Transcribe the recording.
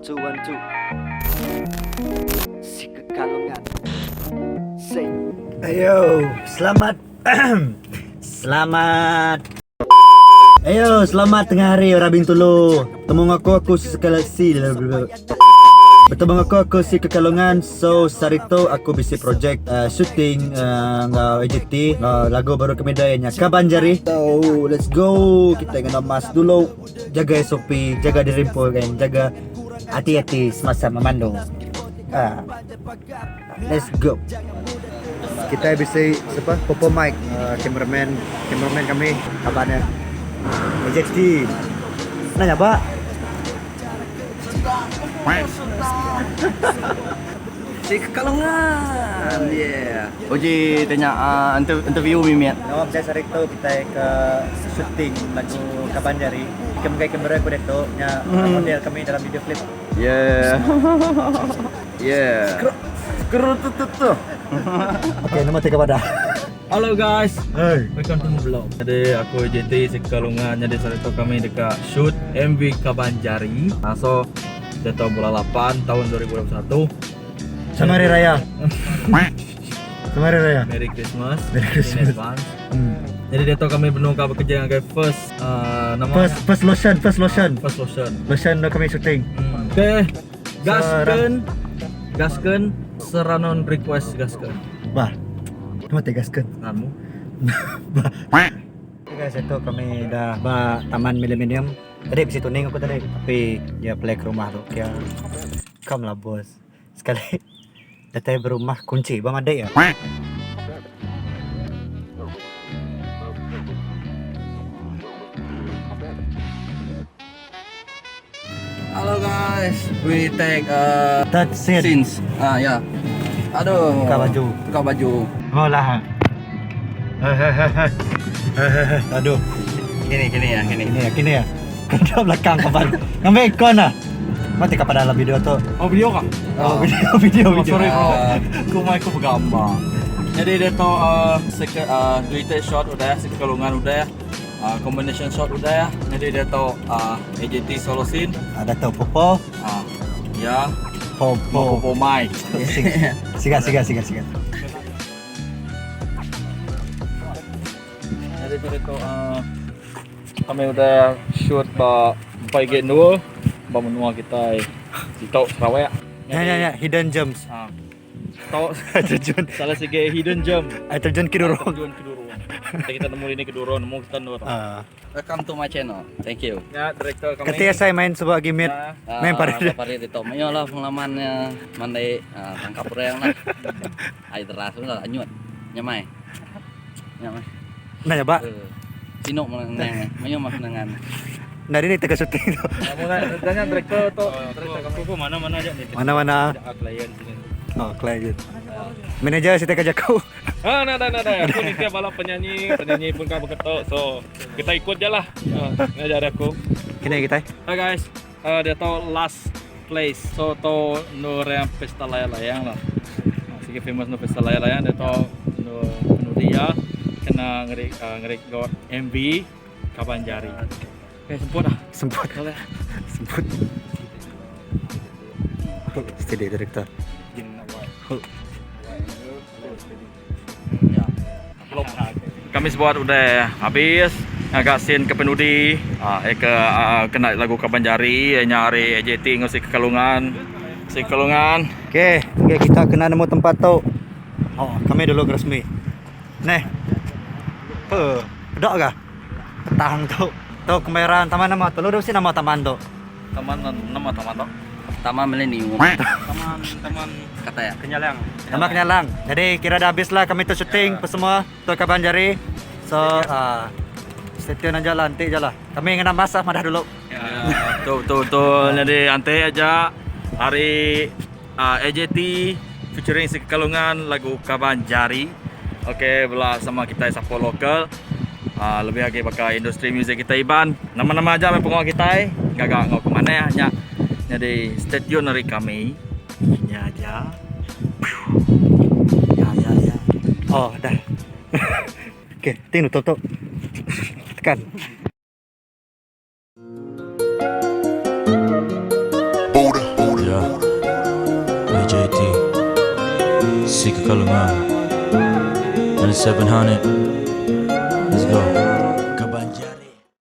one, two. Si Kekalungan. Say. Ayo, selamat Selamat Ayo, selamat tengah hari orang Bintulu. Temu aku sekalaksi bertemu aku si Kekalungan. So sarito aku bisi project shooting AJT lagu baru kami dayanya Kabanjari. So let's go. Kita kena mas dulu. Jaga SOP, jaga diri po kan, jaga hati-hati semasa memandu. Let's go. Kita bisa siapa? Popo Mike, cameraman kami kabarnya AJT. Nanya Pak. Si Kekalungan. Yeah. Oji tanya interview Mimet. Nawab saya sarik tu kita ke syuting lagu Kabanjari. Kamera aku deto nya model kami dalam video klip. Yeah. Yeah. Kru tu. Oke, nama tiga pada. Halo guys, Hey. welcome to my vlog. Jadi aku JT si Kekalungan. Jadi saat itu kami dekat shoot MV Kabanjari. So jatuh bulan 8 tahun 2021. Sama Hari Raya. Sama Hari Raya. Merry Christmas. Merry Christmas. In advance. Jadi dia tahu kami benar bekerja dengan first nama First lotion. first lotion. Lotion dah kami syuting. Oke, gaskan seranon request gaskan. Bah. Nama tegaskan. Kamu. Guys, itu kami dah taman milenium. Tadi bisa tuning aku tadi, tapi dia play ke rumah tu. Dia come lah bos. Sekali datang berumah kunci, bang ada ya? Halo guys, we take That scene. scenes. Ya. Aduh. Tukar baju. Oh lah. Aduh. Gini ya. Kini ya. Kena belakang kapan? Ngambil ikon lah. Mati kapan dalam video tu? Oh video kah? Video. Sorry bro, aku bergambar. Jadi dia tahu Twitter shot udah ya, si Kekalungan udah ya, combination shot udah ya. Jadi dia tahu AJT solo scene, Ada tahu Popo. ya, Popo. Popo Mike. Siga. Jadi dia tahu kami udah shoot pagi dua, menua kita di tahu Sarawak. Ya, hidden gems. Tahu Terjun. salah segi hidden gem. Terjun Kidurong. Tujuan Kedurung. Kita nemu ini Kedurung, nemu kita nur. Welcome to my channel. Thank you. Ya, director kami. Ketika saya main sebuah game main pada dia. Pada itu mayo lah pengalamannya mandai tangkap orang lah. Ai teras lah anyut. Nyamai. Nanya Pak. Sinok menang. Mayo mah kenangan. Dari ini tengah syuting tu. Kamu tanya director tu. Director kamu mana aja nih? Mana? Klien sini. Oh, klien. Manager saya kerja kau. Nah. Aku ni tiap balap penyanyi pun kau berketok. So kita ikut je lah. Ngajar aku. Kini kita. Hi guys, dia tahu last place. So tahu nur yang pesta layang-layang lah. Sige famous nur pesta layang-layang. Dia tahu nur dia kena ngerik MV Kabanjari. Oke, semput. Semput. Steady director. Kami buat udah habis agak scene ke Penudi kena lagu Kabanjari nyari AJT ngosi Kekalungan. Oke, kita kena nemu tempat tu. Oh, kami dulu resmi. Nih. Dok kah? Petang tu. Tu kemerahan taman nama tu. Lu sih nama taman tu. Nama taman tu. Taman Milenium. Taman Kata ya. Kenyalang. Nama Kenyalang. Jadi kira dah habis lah kami tu syuting semua tu Kabanjari. So, stay tune aja lah, nanti je lah. Kami ingin masak madah dulu. Ya, betul. Jadi nanti aja hari AJT featuring si Kekalungan lagu Kabanjari. Oke, belah sama kita Sapo lokal. Lebih lagi pakai industri musik kita Iban. Nama-nama aja main pengawal kita. Gak ngau kemana ya. Jadi stay tune dari kami. Ya. Oh, dah. Oke, tutup. Tekan. Boulder. ya. AJT, si Kekalungan, and 700.